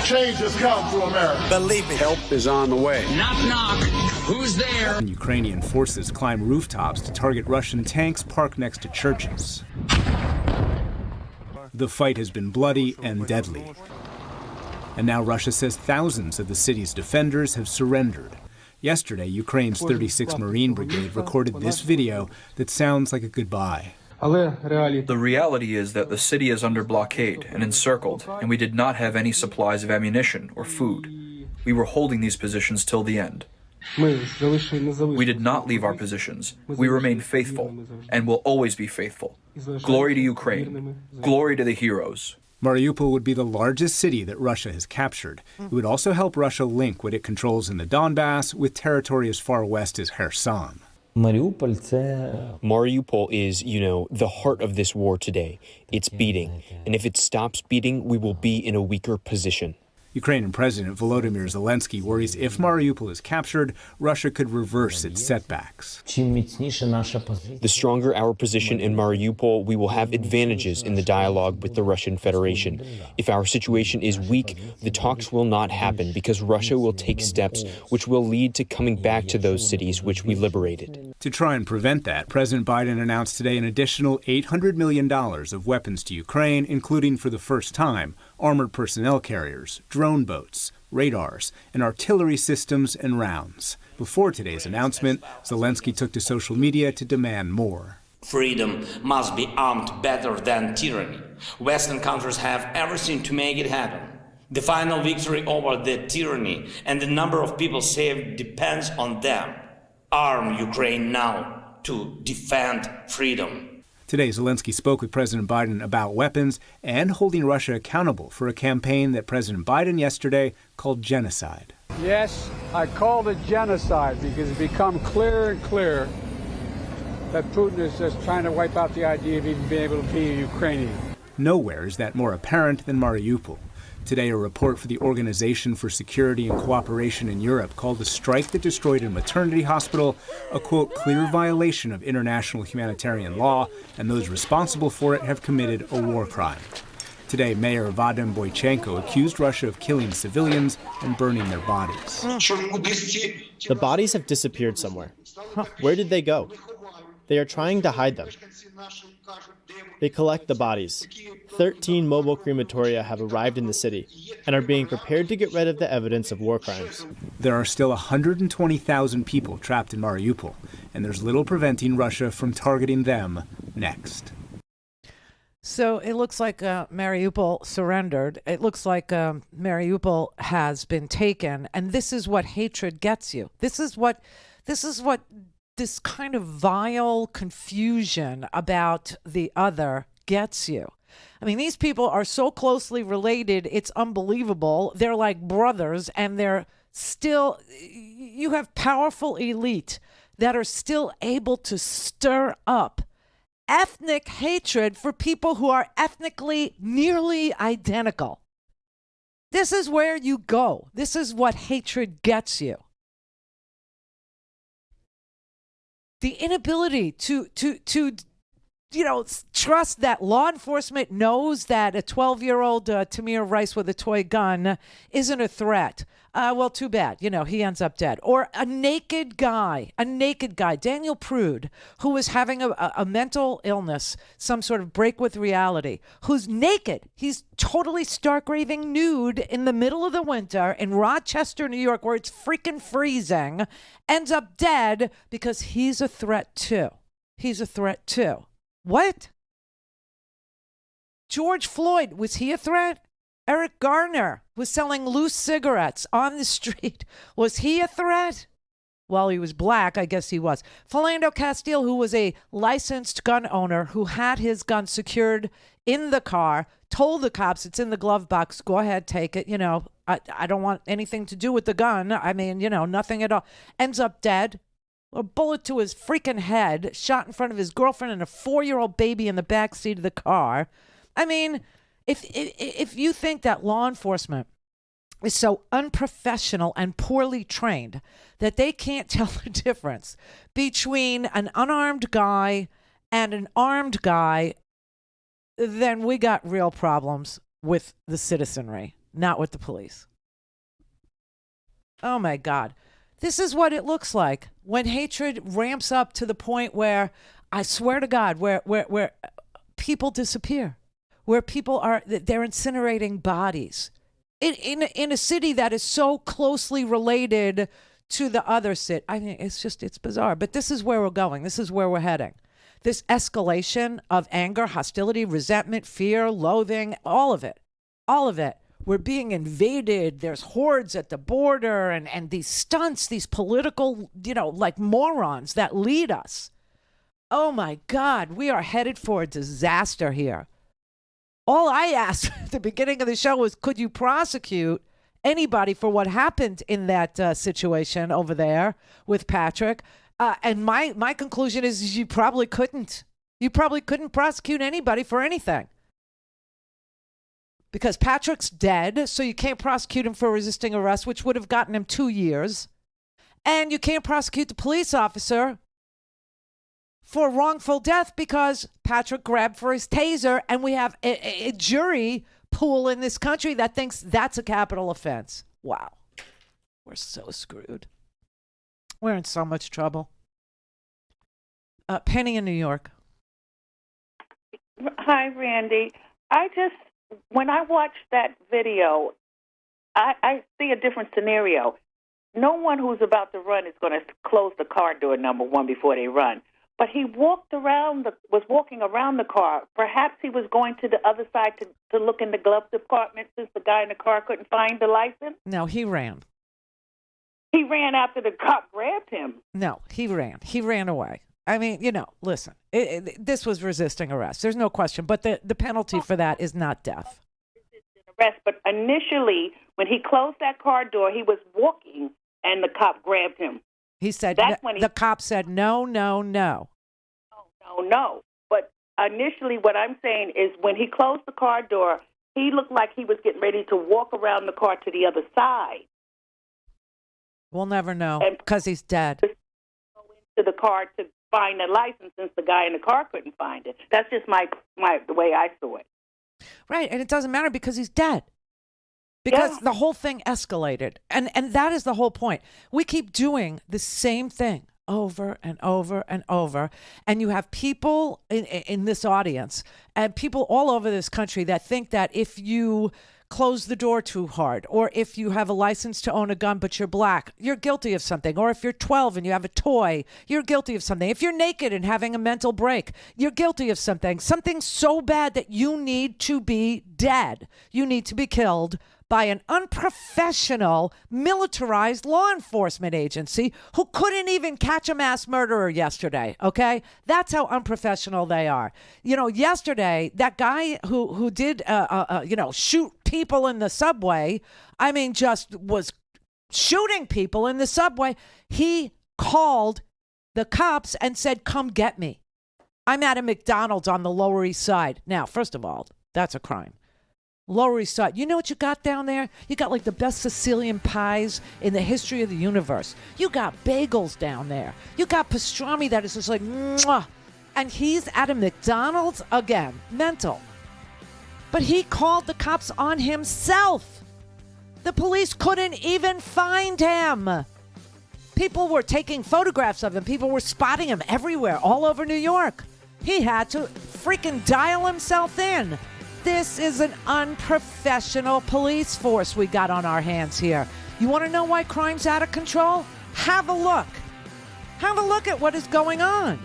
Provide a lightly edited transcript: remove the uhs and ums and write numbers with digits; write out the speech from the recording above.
Change has come to America. Believe it. Help is on the way. Knock, knock. Who's there? Ukrainian forces climb rooftops to target Russian tanks parked next to churches. The fight has been bloody and deadly. And now Russia says thousands of the city's defenders have surrendered. Yesterday, Ukraine's 36th Marine Brigade recorded this video that sounds like a goodbye. The reality is that the city is under blockade and encircled, and we did not have any supplies of ammunition or food. We were holding these positions till the end. We did not leave our positions. We remain faithful, and will always be faithful. Glory to Ukraine. Glory to the heroes. Mariupol would be the largest city that Russia has captured. It would also help Russia link what it controls in the Donbass with territory as far west as Kherson. Mariupol is, the heart of this war today. It's beating. And if it stops beating, we will be in a weaker position. Ukrainian President Volodymyr Zelensky worries if Mariupol is captured, Russia could reverse its setbacks. The stronger our position in Mariupol, we will have advantages in the dialogue with the Russian Federation. If our situation is weak, the talks will not happen because Russia will take steps which will lead to coming back to those cities which we liberated. To try and prevent that, President Biden announced today an additional $800 million of weapons to Ukraine, including for the first time armored personnel carriers, drone boats, radars, and artillery systems and rounds. Before today's announcement, Zelensky took to social media to demand more. Freedom must be armed better than tyranny. Western countries have everything to make it happen. The final victory over the tyranny and the number of people saved depends on them. Arm Ukraine now to defend freedom. Today, Zelensky spoke with President Biden about weapons and holding Russia accountable for a campaign that President Biden yesterday called genocide. Yes, I called it genocide because it's become clearer and clearer that Putin is just trying to wipe out the idea of even being able to be a Ukrainian. Nowhere is that more apparent than Mariupol. Today, a report for the Organization for Security and Cooperation in Europe called the strike that destroyed a maternity hospital a, quote, clear violation of international humanitarian law, and those responsible for it have committed a war crime. Today, Mayor Vadim Boychenko accused Russia of killing civilians and burning their bodies. The bodies have disappeared somewhere. Where did they go? They are trying to hide them. They collect the bodies. 13 mobile crematoria have arrived in the city and are being prepared to get rid of the evidence of war crimes. There are still 120,000 people trapped in Mariupol, and there's little preventing Russia from targeting them next. So it looks like Mariupol surrendered. It looks like Mariupol has been taken, and this is what hatred gets you. This is what this kind of vile confusion about the other gets you. I mean, these people are so closely related, it's unbelievable. They're like brothers, and they're still, you have powerful elite that are still able to stir up ethnic hatred for people who are ethnically nearly identical. This is where you go. This is what hatred gets you. The inability to trust that law enforcement knows that a 12-year-old Tamir Rice with a toy gun isn't a threat. Well, too bad. He ends up dead. Or a naked guy, Daniel Prude, who was having a mental illness, some sort of break with reality, who's naked. He's totally stark raving nude in the middle of the winter in Rochester, New York, where it's freaking freezing, ends up dead because he's a threat too. What? George Floyd, was he a threat? Eric Garner was selling loose cigarettes on the street. Was he a threat? Well, he was black. I guess he was. Philando Castile, who was a licensed gun owner who had his gun secured in the car, told the cops, it's in the glove box. Go ahead, take it. I don't want anything to do with the gun. I mean, nothing at all. Ends up dead. A bullet to his freaking head, shot in front of his girlfriend and a 4-year-old baby in the back seat of the car. I mean, if you think that law enforcement is so unprofessional and poorly trained that they can't tell the difference between an unarmed guy and an armed guy, then we got real problems with the citizenry. not with the police. Oh my God. This is what it looks like when hatred ramps up to the point where, I swear to God, where people disappear, where people they're incinerating bodies in a city that is so closely related to the other city. I mean, it's bizarre. But this is where we're going. This is where we're heading. This escalation of anger, hostility, resentment, fear, loathing, all of it. We're being invaded. There's hordes at the border and these stunts, these political, like morons that lead us. Oh my God, we are headed for a disaster here. All I asked at the beginning of the show was, could you prosecute anybody for what happened in that situation over there with Patrick? And my conclusion is you probably couldn't. You probably couldn't prosecute anybody for anything. Because Patrick's dead, so you can't prosecute him for resisting arrest, which would have gotten him 2 years. And you can't prosecute the police officer for wrongful death because Patrick grabbed for his taser, and we have a jury pool in this country that thinks that's a capital offense. Wow. We're so screwed. We're in so much trouble. Penny in New York. Hi, Randy. When I watch that video, I see a different scenario. No one who's about to run is going to close the car door, number one, before they run. But he was walking around the car. Perhaps he was going to the other side to look in the glove compartment since the guy in the car couldn't find the license. No, he ran. He ran after the cop grabbed him. No, he ran. He ran away. I mean, listen, this was resisting arrest. There's no question. But the penalty for that is not death. Arrest. But initially, when he closed that car door, he was walking, and the cop grabbed him. He said, the cop said, no. No. But initially, what I'm saying is when he closed the car door, he looked like he was getting ready to walk around the car to the other side. We'll never know because he's dead. Go into the car to find the license since the guy in the car couldn't find it. That's just the way I saw it. Right, and it doesn't matter because he's dead. Because the whole thing escalated. And that is the whole point. We keep doing the same thing over and over and over. And you have people in this audience and people all over this country that think that if you close the door too hard, or if you have a license to own a gun but you're black, you're guilty of something. Or if you're 12 and you have a toy, you're guilty of something. If you're naked and having a mental break, you're guilty of something. Something so bad that you need to be dead. You need to be killed by an unprofessional, militarized law enforcement agency who couldn't even catch a mass murderer yesterday, okay? That's how unprofessional they are. Yesterday, that guy who did, shoot people in the subway, just was shooting people in the subway. He called the cops and said, come get me. I'm at a McDonald's on the Lower East Side. Now, first of all, that's a crime. Lower East Side. You know what you got down there? You got like the best Sicilian pies in the history of the universe. You got bagels down there. You got pastrami that is just like, mwah. And he's at a McDonald's again. Mental. But he called the cops on himself. The police couldn't even find him. People were taking photographs of him. People were spotting him everywhere, all over New York. He had to freaking dial himself in. This is an unprofessional police force we got on our hands here. You want to know why crime's out of control? Have a look. Have a look at what is going on.